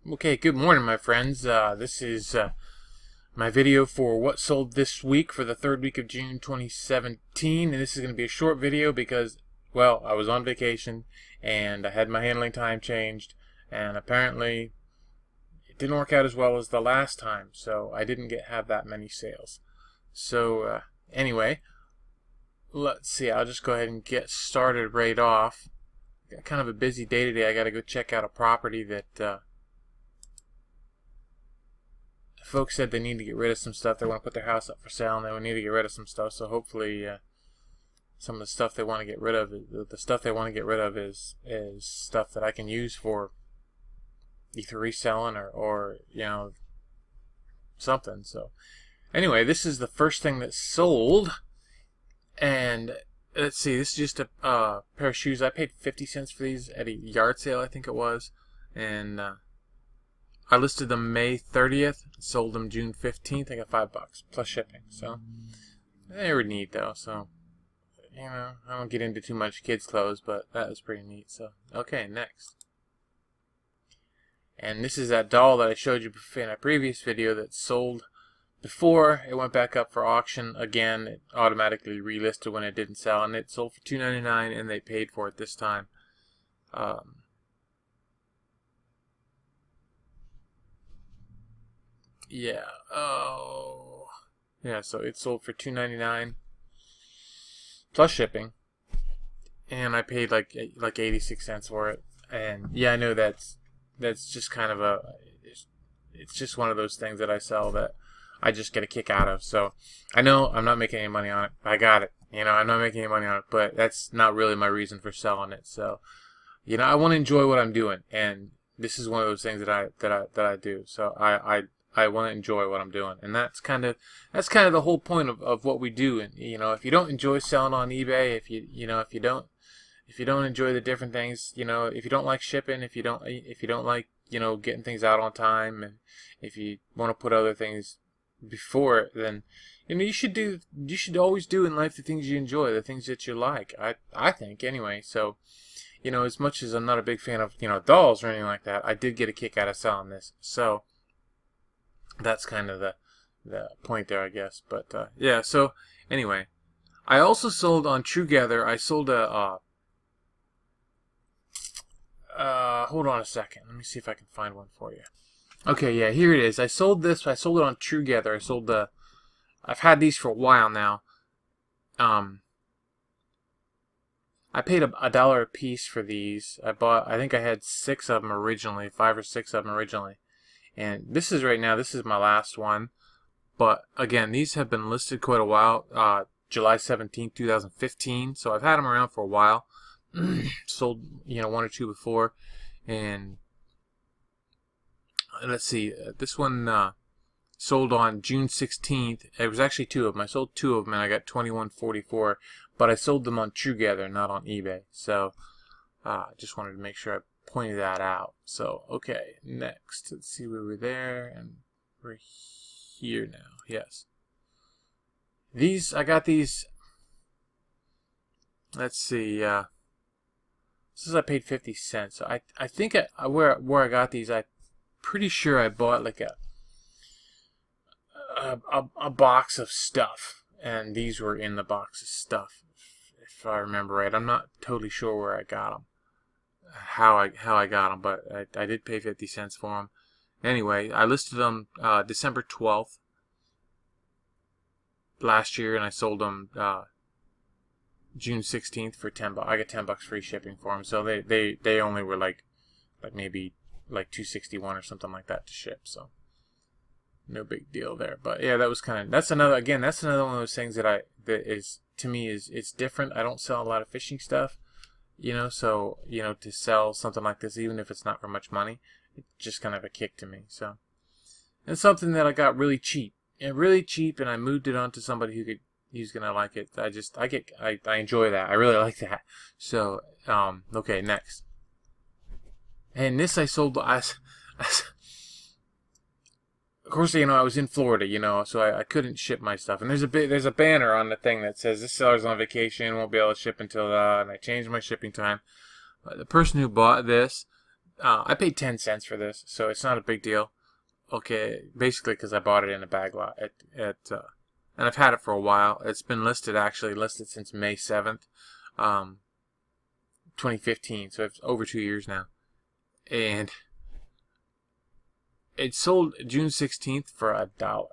Okay, good morning, my friends. This is my video for what sold this week for the third week of June 2017. And this is going to be a short video because, well, I was on vacation and I had my handling time changed, and apparently it didn't work out as well as the last time, so I didn't have that many sales. So anyway, let's see. I'll just go ahead and get started right off. Got kind of a busy day today. I got to go check out a property that folks said they need to get rid of some stuff. They want to put their house up for sale, and they need to get rid of some stuff. So hopefully, some of the stuff they want to get rid of, is stuff that I can use for either reselling or something. So anyway, this is the first thing that sold, and let's see. This is just a pair of shoes. I paid 50 cents for these at a yard sale, I think it was, and I listed them May 30th, sold them June 15th. I got $5 plus shipping. So they were neat though. So I don't get into too much kids clothes, but that was pretty neat. So okay, next. And this is that doll that I showed you in a previous video that sold before it went back up for auction again. It automatically relisted when it didn't sell, and it sold for $2.99, and they paid for it this time. Yeah. Oh. Yeah. So it sold for $2.99 plus shipping, and I paid like 86 cents for it. And yeah, I know that's just kind of it's just one of those things that I sell that I just get a kick out of. So I know I'm not making any money on it. I got it. I'm not making any money on it, but that's not really my reason for selling it. So I want to enjoy what I'm doing, and this is one of those things that I do. So I want to enjoy what I'm doing, and that's kind of the whole point of what we do. And if you don't enjoy selling on eBay, if you don't enjoy the different things, if you don't like shipping, if you don't like getting things out on time, and if you want to put other things before it, then you should always do in life the things you enjoy, the things that you like. I think anyway. So as much as I'm not a big fan of dolls or anything like that, I did get a kick out of selling this. So that's kind of the point there, I guess. But yeah, so anyway, I also sold on TrueGather. I sold a hold on a second. Let me see if I can find one for you. Okay, yeah, here it is. I sold this. I sold it on TrueGather. I've had these for a while now. I paid a dollar a piece for these. I think I had 6 of them originally, 5 or 6 of them originally. And this is my last one. But again, these have been listed quite a while. July 17th, 2015. So I've had them around for a while. Sold, 1 or 2 before. And let's see, this one sold on June 16th. It was actually 2 of them. I sold 2 of them, and I got $21.44. But I sold them on TrueGather, not on eBay. So just wanted to make sure I pointed that out. So okay, next, let's see, we were there, and we're here now. Yes, I got these. Let's see. This is, I paid 50 cents. So I think where I got these, I'm pretty sure I bought like a box of stuff, and these were in the box of stuff, if I remember right. I'm not totally sure where I got them, how I got them, but I did pay 50 cents for them. Anyway, I listed them December 12th last year, and I sold them June 16th for $10. I got $10 free shipping for them. So they only were like maybe like $2.61 or something like that to ship. So no big deal there. But yeah, that's another one of those things that is to me it's different. I don't sell a lot of fishing stuff, so to sell something like this, even if it's not for much money, it's just kind of a kick to me. So it's something that I got really cheap, and I moved it on to somebody who's gonna like it. I enjoy that. I really like that. So okay, next. And this I sold. Of course, I was in Florida, so I couldn't ship my stuff. And there's a banner on the thing that says this seller's on vacation, won't be able to ship until and I changed my shipping time. The person who bought this I paid 10 cents for this, so it's not a big deal. Okay, basically because I bought it in a bag lot and I've had it for a while. It's been actually listed since May 7th, 2015, so it's over 2 years now. And it sold June 16th for $1.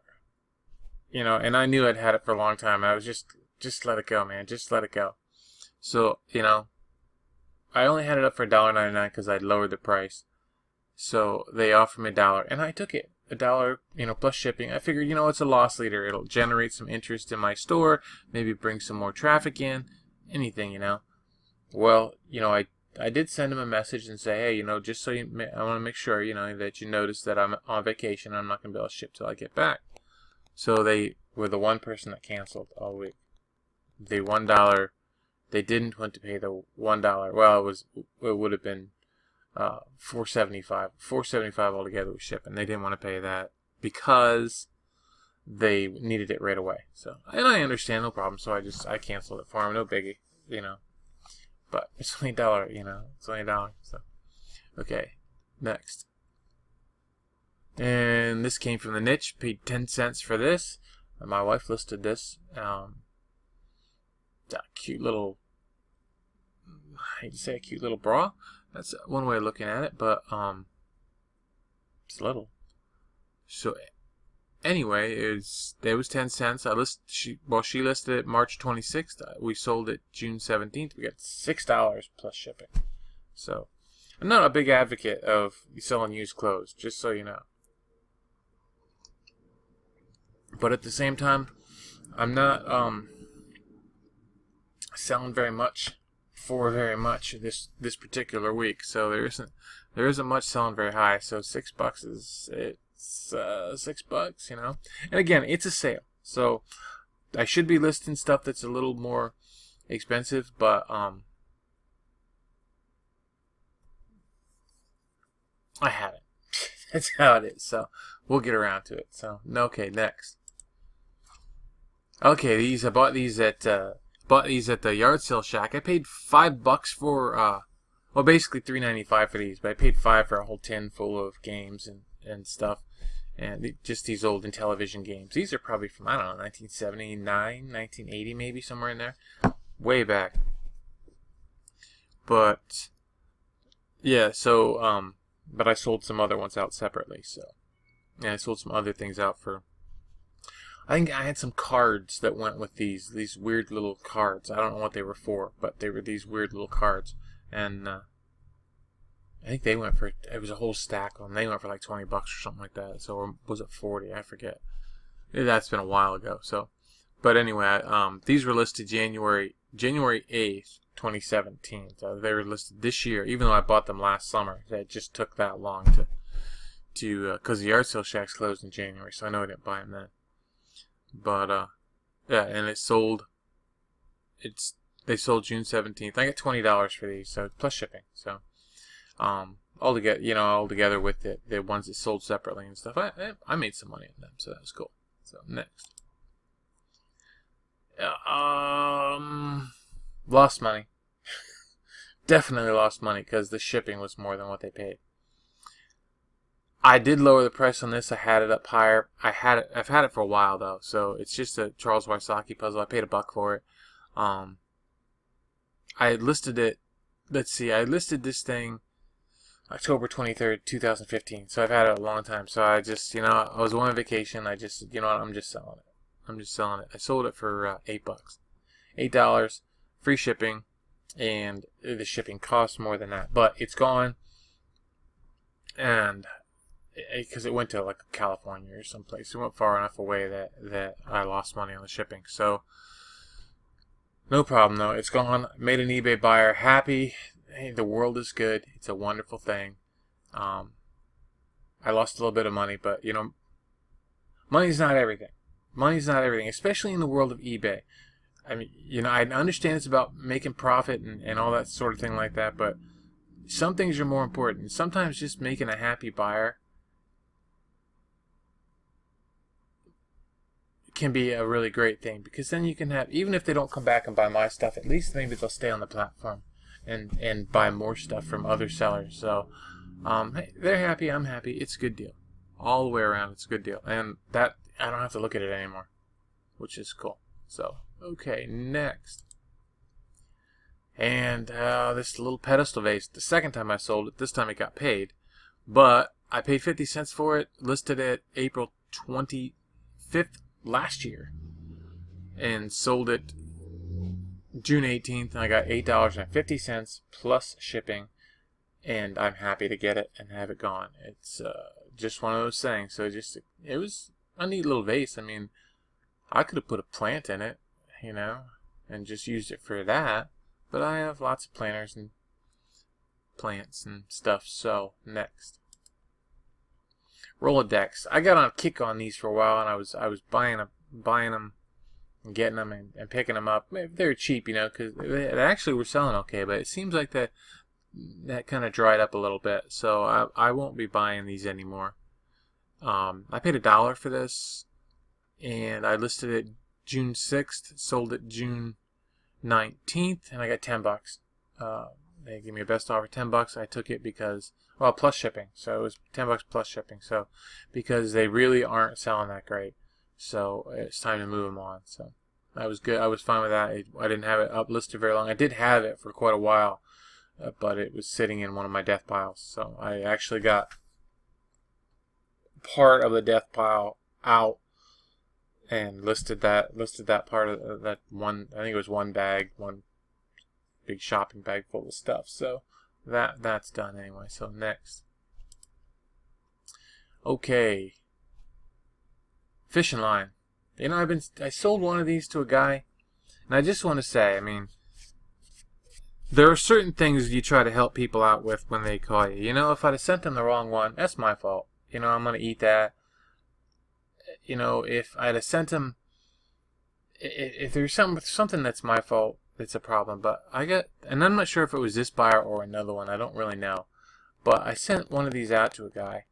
And I knew I'd had it for a long time. I was just let it go, man. Just let it go. So, I only had it up for $1.99 because I'd lowered the price. So they offered me $1, and I took it. $1, plus shipping. I figured, it's a loss leader. It'll generate some interest in my store, maybe bring some more traffic in, anything, Well, I did send him a message and say, hey, just so I want to make sure, that you notice that I'm on vacation. I'm not going to be able to ship till I get back. So they were the one person that canceled all week. The $1, they didn't want to pay the $1. Well, it would have been $4.75 altogether with shipping. They didn't want to pay that because they needed it right away. So, and I understand, no problem. So I canceled it for them, no biggie, But it's only $1, it's only $1. So, okay, next. And this came from the niche. Paid 10 cents for this. And my wife listed this. That cute little, I hate to say a cute little bra. That's one way of looking at it, but it's little. So anyway, it was 10 cents. She listed it March 26th. We sold it June 17th. We got $6 plus shipping. So I'm not a big advocate of selling used clothes, just so you know. But at the same time, I'm not selling very much for very much this particular week, so there isn't much selling very high. So $6 is $6, And again, it's a sale, so I should be listing stuff that's a little more expensive, but I haven't. That's how it is. So we'll get around to it. So okay, next. Okay, I bought these at the yard sale shack. I paid $5 for basically $3.95 for these, but I paid $5 for a whole tin full of games and stuff, and just these old Intellivision games. These are probably from, I don't know, 1979, 1980, maybe somewhere in there, way back. But yeah, so but I sold some other ones out separately. So yeah, I sold some other things out for. I think I had some cards that went with these weird little cards. I don't know what they were for, but they were these weird little cards. And I think they went for, it was a whole stack of them. They went for like $20 or something like that. So, or was it 40? I forget. That's been a while ago. So, but anyway, these were listed January 8th, 2017. So they were listed this year, even though I bought them last summer. It just took that long to because the yard sale shacks closed in January, so I know I didn't buy them then. But yeah, and they sold June 17th. I got $20 for these, so plus shipping. So altogether with the ones that sold separately and stuff, I made some money on them, so that was cool. So next, lost money. Definitely lost money because the shipping was more than what they paid. I did lower the price on this. I had it up higher. I've had it for a while though, so it's just a Charles Wysocki puzzle. I paid $1 for it. I listed it. Let's see. I listed this thing October 23rd, 2015. So I've had it a long time. So I just, I was on vacation. I just, I'm just selling it. I sold it for $8. $8, free shipping, and the shipping costs more than that. But it's gone, and because it went to like California or someplace. It went far enough away that I lost money on the shipping. So no problem though. It's gone. Made an eBay buyer happy. Hey, the world is good. It's a wonderful thing. I lost a little bit of money, but money's not everything. Money's not everything, especially in the world of eBay. I mean, I understand it's about making profit and all that sort of thing like that, but some things are more important. Sometimes just making a happy buyer can be a really great thing, because then you can have, even if they don't come back and buy my stuff, at least maybe they'll stay on the platform and buy more stuff from other sellers. So Hey, they're happy, I'm happy. It's a good deal. All the way around, it's a good deal. And that, I don't have to look at it anymore, which is cool. So, okay, next. And this little pedestal vase, the second time I sold it, this time it got paid. But I paid 50 cents for it, listed it April 25th last year, and sold it June 18th, and I got $8.50 plus shipping, and I'm happy to get it and have it gone. It's just one of those things. So it was a neat little vase. I mean, I could have put a plant in it, you know, and just used it for that, but I have lots of planters and plants and stuff. So next, Rolodex. I got on a kick on these for a while, and I was buying them and getting them and picking them up. They're cheap, you know, because they actually were selling okay, but it seems like that kind of dried up a little bit. So I won't be buying these anymore. I paid $1 for this, and I listed it June 6th, sold it June 19th, and I got $10. They gave me a best offer, $10. I took it because, well, plus shipping. So it was $10 plus shipping. So because they really aren't selling that great, so it's time to move them on. So that was good. I was fine with that. I didn't have it up listed very long. I did have it for quite a while, but it was sitting in one of my death piles. So I actually got part of the death pile out and listed that part of that one. I think it was one big shopping bag full of stuff. So that's done anyway. So next, okay, fishing line. You know, I sold one of these to a guy, and I just want to say, I mean, there are certain things you try to help people out with when they call you. You know, if I'd have sent them the wrong one, that's my fault. You know, I'm gonna eat that. You know, if I'd have sent them, if there's something that's my fault, it's a problem. But and I'm not sure if it was this buyer or another one. I don't really know. But I sent one of these out to a guy,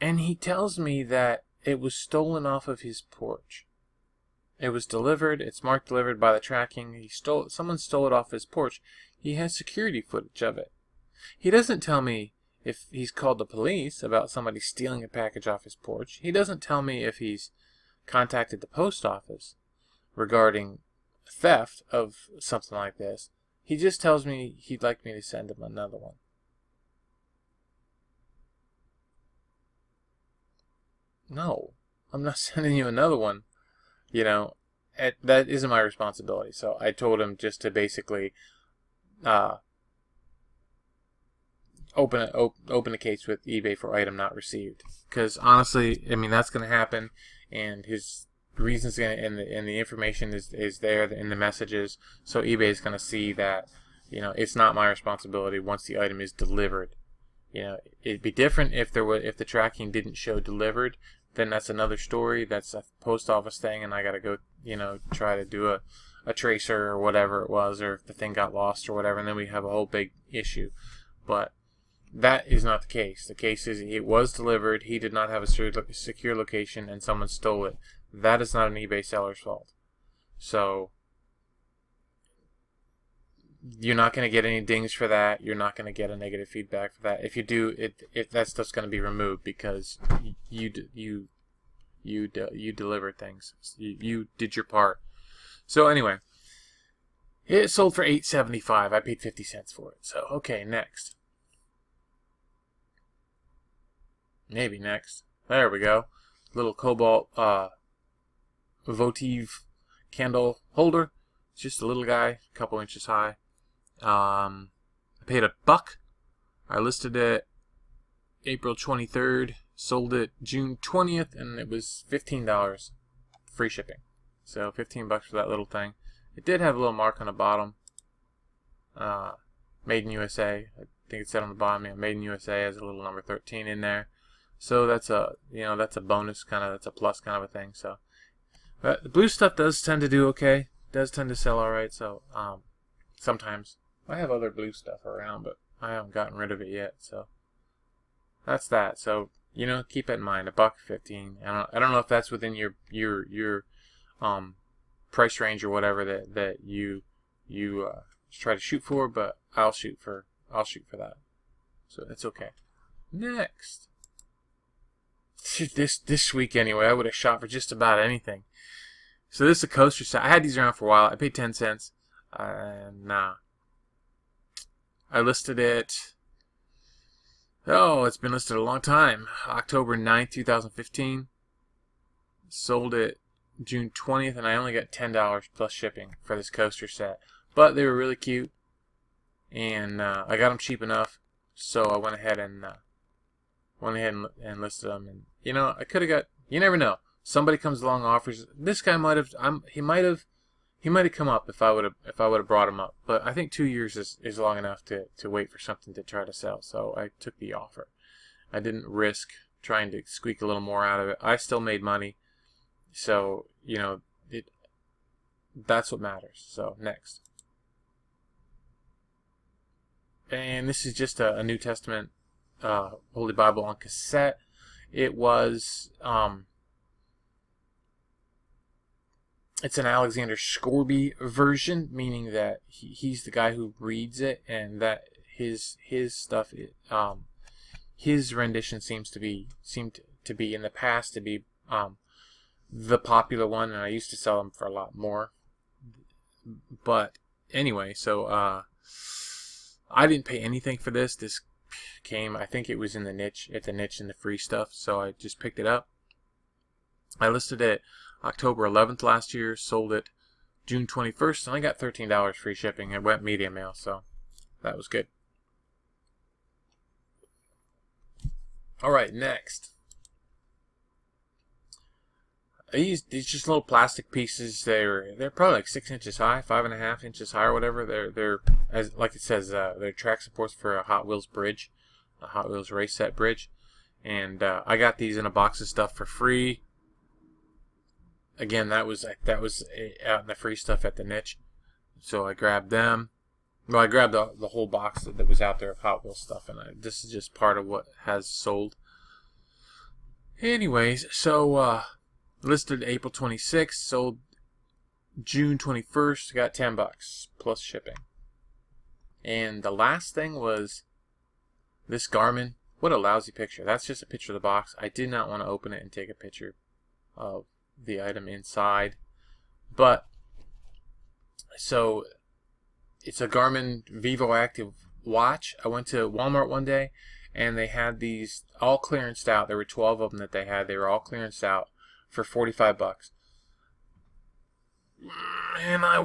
and he tells me that it was stolen off of his porch. It was delivered. It's marked delivered by the tracking. Someone stole it off his porch. He has security footage of it. He doesn't tell me if he's called the police about somebody stealing a package off his porch. He doesn't tell me if he's contacted the post office regarding theft of something like this. He just tells me he'd like me to send him another one. No, I'm not sending you another one. You know, that isn't my responsibility. So I told him just to basically open a case with eBay for item not received. Because honestly, I mean, that's going to happen, and his reasons and the information is there in the messages. So eBay is going to see that, you know, it's not my responsibility once the item is delivered. You know, it'd be different if the tracking didn't show delivered. Then that's another story. That's a post office thing, and I got to go, you know, try to do a tracer or whatever it was, or if the thing got lost or whatever, and then we have a whole big issue. But that is not the case. The case is it was delivered, he did not have a secure location, and someone stole it. That is not an eBay seller's fault. So you're not going to get any dings for that. You're not going to get a negative feedback for that. If you do, that stuff's going to be removed because you delivered things. You did your part. So anyway, it sold for $8.75. I paid 50 cents for it. So okay, next. Maybe next. There we go. Little Cobalt votive candle holder. It's just a little guy, a couple inches high. I paid $1. I listed it April 23rd, sold it June 20th, and it was $15 free shipping. So $15 for that little thing. It did have a little mark on the bottom. Made in USA. I think it said on the bottom, yeah, Made in USA has a little number 13 in there. So that's a bonus kind of, that's a plus kind of a thing. So, but the blue stuff does tend to do okay. Does tend to sell all right. So, sometimes I have other blue stuff around, but I haven't gotten rid of it yet. So that's that. So, you know, keep it in mind. $1.15. I don't know if that's within your price range or whatever that you try to shoot for, but I'll shoot for that. So that's okay. Next. This week anyway, I would have shot for just about anything. So this is a coaster set. I had these around for a while. I paid 10 cents. Nah. I listed it. Oh, it's been listed a long time. October 9th, 2015. Sold it June 20th, and I only got $10 plus shipping for this coaster set. But they were really cute, and I got them cheap enough, so I went ahead and listed them. And you know, I could have got. You never know. Somebody comes along, offers. This guy might have. He might have come up if I would have brought him up. But I think 2 years is long enough to wait for something to try to sell. So I took the offer. I didn't risk trying to squeak a little more out of it. I still made money. So, you know, that's what matters. So, next. And this is just a New Testament Holy Bible on cassette. It was, it's an Alexander Scourby version, meaning that he's the guy who reads it, and that his stuff, his rendition seemed to be in the past to be the popular one, and I used to sell them for a lot more. But anyway, so I didn't pay anything for this. This came, I think it was in the niche, in the free stuff, so I just picked it up. I listed it October 11th last year, sold it June 21st, and I got $13 free shipping. It went media mail, so that was good. Alright, next. I used these just little plastic pieces. They're probably like 6 inches high, 5.5 inches high, or whatever. They're as like it says, they're track supports for a Hot Wheels bridge, a Hot Wheels race set bridge, and I got these in a box of stuff for free. Again, that was out in the free stuff at the niche, so I grabbed them. Well, I grabbed the whole box that was out there of Hot Wheels stuff, and this is just part of what has sold. Anyways, so listed April 26th, sold June 21st, got $10 plus shipping. And the last thing was this Garmin. What a lousy picture. That's just a picture of the box. I did not want to open it and take a picture of the item inside. But, so, it's a Garmin Vivoactive watch. I went to Walmart one day, and they had these all clearanced out. There were 12 of them that they had. They were all clearanced out for $45. And I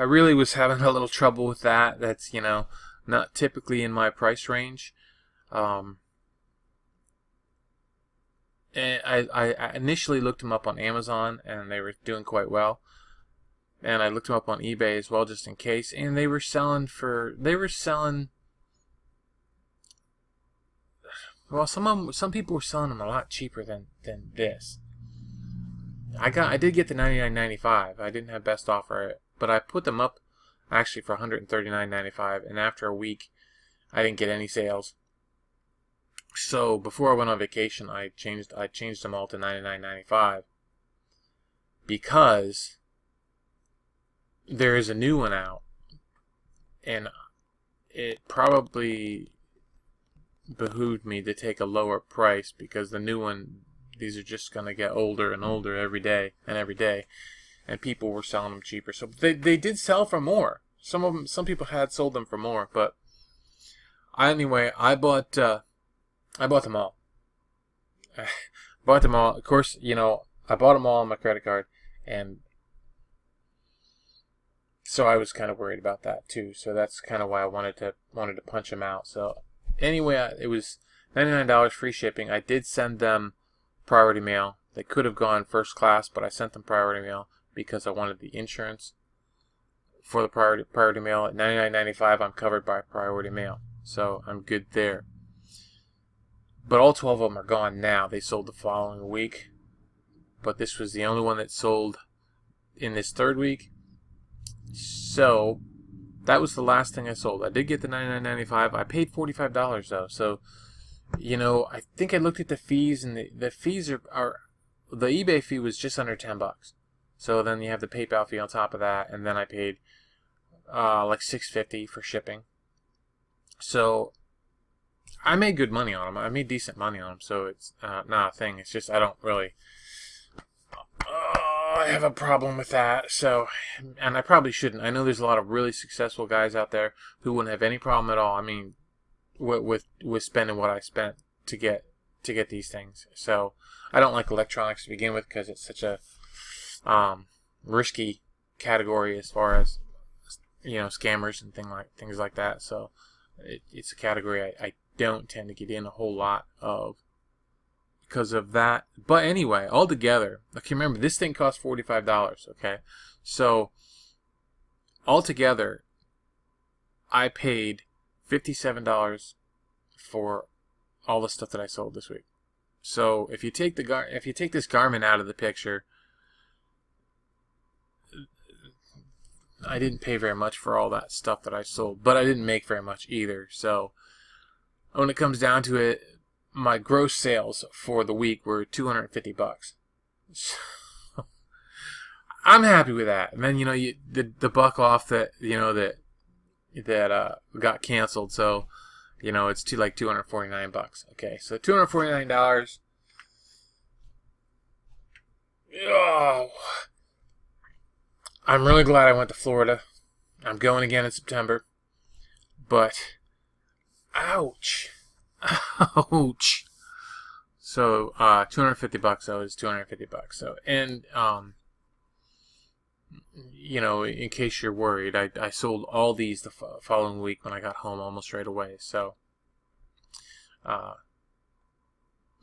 really was having a little trouble with that. That's, you know, not typically in my price range. And I initially looked them up on Amazon, and they were doing quite well. And I looked them up on eBay as well, just in case. And they were selling. Well, some people were selling them a lot cheaper than this. I did get the $99.95. I didn't have best offer, but I put them up actually for $139.95, and after a week, I didn't get any sales. So before I went on vacation, I changed them all to $99.95 because there is a new one out, and it probably behooved me to take a lower price because the new one, these are just going to get older and older every day, and people were selling them cheaper. So they did sell for more. Some people had sold them for more, but anyway, I bought them all. Bought them all. Of course, you know, I bought them all on my credit card, and so I was kind of worried about that too. So that's kind of why I wanted to punch them out. So anyway, it was $99 free shipping. I did send them priority mail. They could have gone first class, but I sent them priority mail because I wanted the insurance for the priority mail. At $99.95, I'm covered by priority mail, so I'm good there. But all 12 of them are gone now. They sold the following week, but this was the only one that sold in this third week. So that was the last thing I sold. I did get the $99.95. I paid $45 though. So, you know, I think I looked at the fees, and the fees are the eBay fee was just under $10. So then you have the PayPal fee on top of that, and then I paid like $6.50 for shipping. So I made good money on them. I made decent money on them, so it's not a thing. It's just I don't really. I have a problem with that. So, and I probably shouldn't. I know there's a lot of really successful guys out there who wouldn't have any problem at all. I mean, with spending what I spent to get these things. So I don't like electronics to begin with because it's such a risky category as far as scammers and things like that. So it's a category I don't tend to get in a whole lot of because of that. But anyway, altogether, okay, remember this thing cost $45. Okay, so altogether, I paid $57 for all the stuff that I sold this week. So if you take this Garmin out of the picture, I didn't pay very much for all that stuff that I sold, but I didn't make very much either. So when it comes down to it, my gross sales for the week were $250. So I'm happy with that. And then the buck off that got canceled. So it's like $249. Okay, so $249. Oh, I'm really glad I went to Florida. I'm going again in September. But ouch. Ouch. So $250 though is $250. So and in case you're worried, I sold all these the following week when I got home almost right away. So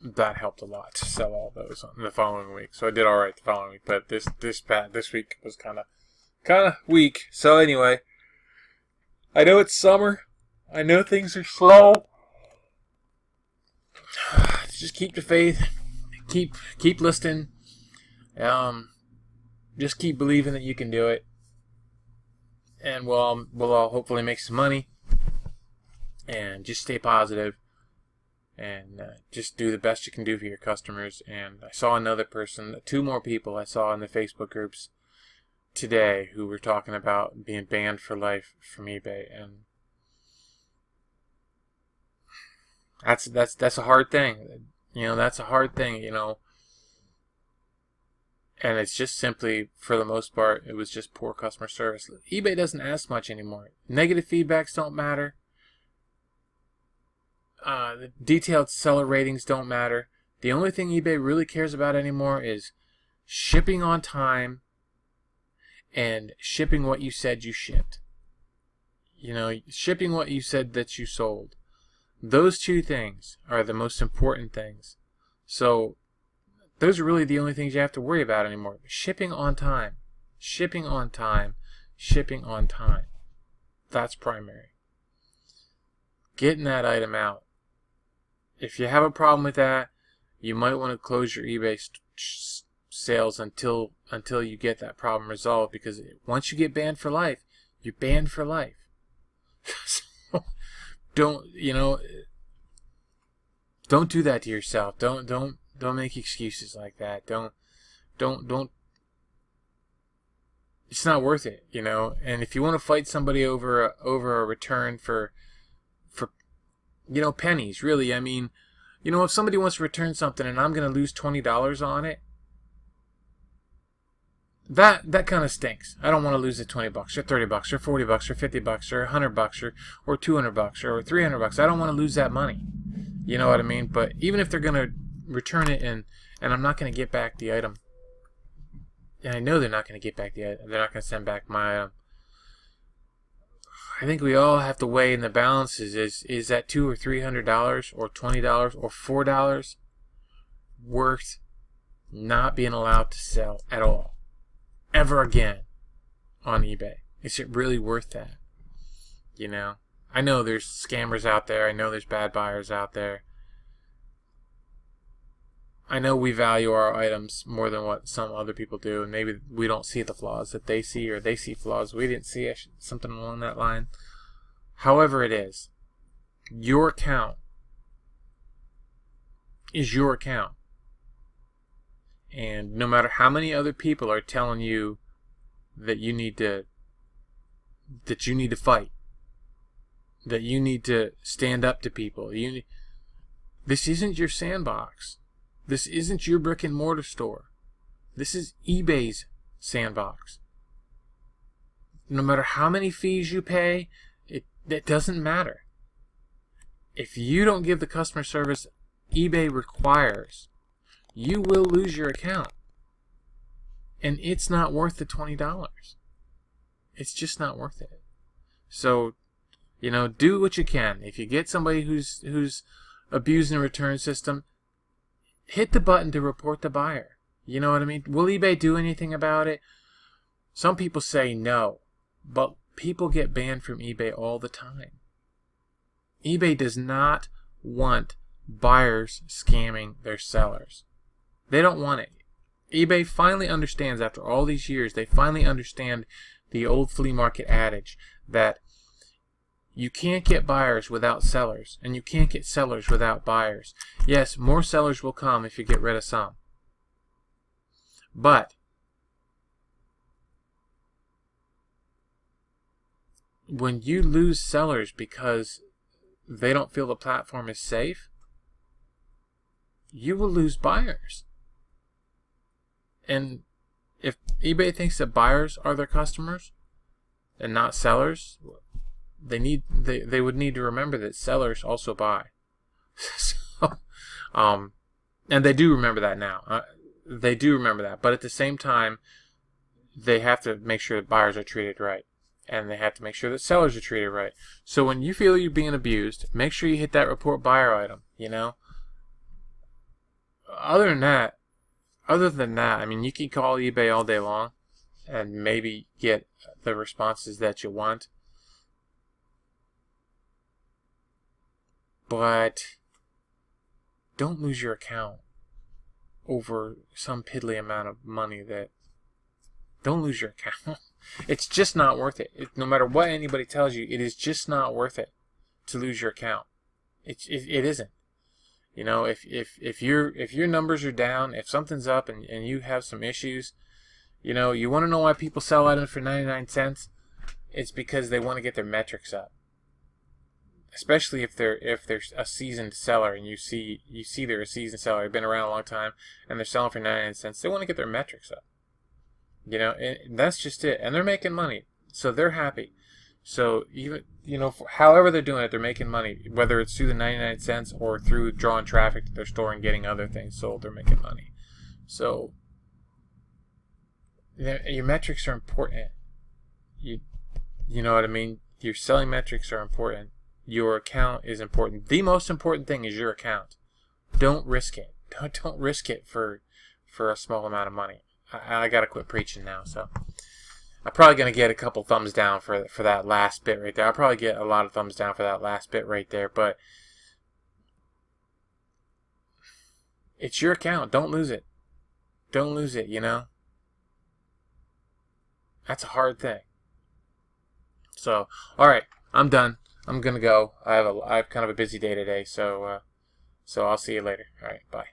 that helped a lot to sell all those the following week. So I did all right the following week, but this week was kind of weak. So anyway, I know it's summer. I know things are slow. Just keep the faith. Keep listening. Just keep believing that you can do it, and we'll all hopefully make some money. And just stay positive, and just do the best you can do for your customers. And I saw another person, 2 more people I saw in the Facebook groups today who were talking about being banned for life from eBay, and that's a hard thing. That's a hard thing. And it's just simply, for the most part, it was just poor customer service. eBay doesn't ask much anymore. Negative feedbacks don't matter. The detailed seller ratings don't matter. The only thing eBay really cares about anymore is shipping on time and shipping what you said you shipped. Shipping what you said that you sold. Those 2 things are the most important things. So those are really the only things you have to worry about anymore. Shipping on time. Shipping on time. Shipping on time. That's primary. Getting that item out. If you have a problem with that, you might want to close your eBay sales until you get that problem resolved, because once you get banned for life, you're banned for life. So don't do that to yourself. Don't make excuses like that. Don't. It's not worth it, And if you want to fight somebody over a return for pennies, really, I mean, if somebody wants to return something and I'm going to lose $20 on it, that kind of stinks. I don't want to lose the $20 or $30 or $40 or $50 or $100 or $200 or $300. I don't want to lose that money. You know what I mean? But even if they're going to return it and I'm not going to get back the item, and I know they're not going to get back the item, they're not going to send back my item, I think we all have to weigh in the balances. Is that $200 or $300 or $20 or $4 worth not being allowed to sell at all ever again on eBay? Is it really worth that? I know there's scammers out there. I know there's bad buyers out there. I know we value our items more than what some other people do, and maybe we don't see the flaws that they see, or they see flaws we didn't see, something along that line. However it is, your account is your account. And no matter how many other people are telling you that you need to fight, that you need to stand up to people. This isn't your sandbox. This isn't your brick and mortar store. This is eBay's sandbox. No matter how many fees you pay, it doesn't matter. If you don't give the customer service eBay requires, you will lose your account. And it's not worth the $20. It's just not worth it. So, do what you can. If you get somebody who's abusing the return system, hit the button to report the buyer. You know what I mean? Will eBay do anything about it? Some people say no, but people get banned from eBay all the time. eBay does not want buyers scamming their sellers. They don't want it. eBay finally understands, after all these years, they finally understand the old flea market adage that you can't get buyers without sellers, and you can't get sellers without buyers. Yes, more sellers will come if you get rid of some. But when you lose sellers because they don't feel the platform is safe, you will lose buyers. And if eBay thinks that buyers are their customers and not sellers, they would need to remember that sellers also buy. So, and they do remember that now. They do remember that, but at the same time, they have to make sure that buyers are treated right, and they have to make sure that sellers are treated right. So when you feel you're being abused, make sure you hit that report buyer item. Other than that, I mean, you can call eBay all day long and maybe get the responses that you want. But don't lose your account over some piddly amount of money. Don't lose your account. It's just not worth it. No matter what anybody tells you, it is just not worth it to lose your account. It isn't. If your numbers are down, if something's up and you have some issues, you want to know why people sell items for 99 cents? It's because they want to get their metrics up. Especially if they're a seasoned seller, and you see they're a seasoned seller, they've been around a long time, and they're selling for 99 cents. They want to get their metrics up. And that's just it. And they're making money, so they're happy. So even however they're doing it, they're making money. Whether it's through the 99 cents or through drawing traffic to their store and getting other things sold, they're making money. So your metrics are important. You know what I mean? Your selling metrics are important. Your account is important. The most important thing is your account. Don't risk it. Don't risk it for a small amount of money. I gotta quit preaching now. So I'm probably gonna get a couple thumbs down for that last bit right there. I'll probably get a lot of thumbs down for that last bit right there. But it's your account. Don't lose it. Don't lose it. That's a hard thing. So all right, I'm done. I'm gonna go. I have kind of a busy day today, so I'll see you later. All right, bye.